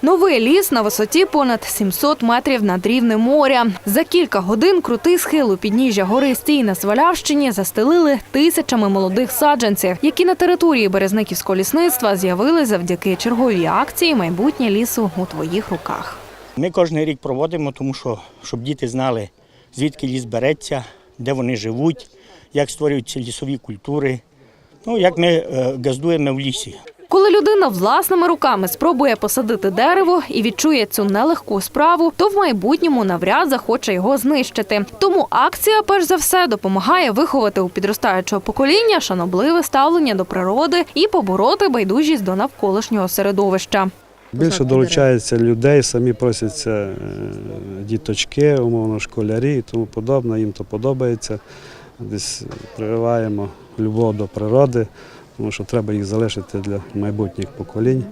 Новий ліс на висоті понад 700 метрів над рівнем моря. За кілька годин крутий схил у підніжжя гори Стій на Свалявщині застелили тисячами молодих саджанців, які на території Березниківського лісництва з'явилися завдяки черговій акції «Майбутнє лісу у твоїх руках». Ми кожен рік проводимо, тому що, щоб діти знали, звідки ліс береться, де вони живуть, як створюються лісові культури, як ми газдуємо в лісі. Коли людина власними руками спробує посадити дерево і відчує цю нелегку справу, то в майбутньому навряд захоче його знищити. Тому акція, перш за все, допомагає виховати у підростаючого покоління шанобливе ставлення до природи і побороти байдужість до навколишнього середовища. Більше долучається людей, самі просяться діточки, умовно школярі і тому подобне, їм то подобається. Десь прививаємо любов до природи, тому що треба їх залишити для майбутніх поколінь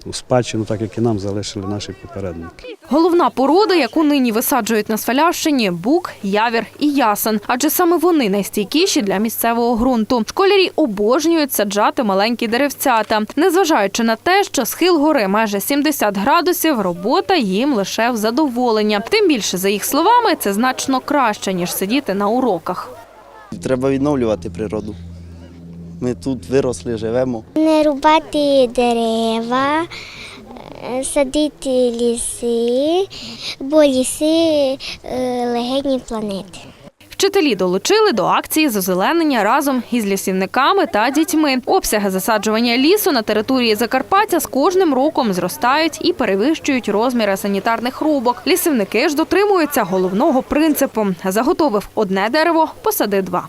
у спадщину, так як і нам залишили наші попередники. Головна порода, яку нині висаджують на Свалявщині – бук, явір і ясен. Адже саме вони найстійкіші для місцевого ґрунту. Школярі обожнюють саджати маленькі деревцята. Незважаючи на те, що схил гори майже 70 градусів, робота їм лише в задоволення. Тим більше, за їх словами, це значно краще, ніж сидіти на уроках. Треба відновлювати природу. Ми тут виросли, живемо. Не рубати дерева, садити ліси, бо ліси – легені планети. Вчителі долучили до акції з озеленення разом із лісівниками та дітьми. Обсяги засаджування лісу на території Закарпаття з кожним роком зростають і перевищують розміри санітарних рубок. Лісівники ж дотримуються головного принципу – заготовив одне дерево – посади два.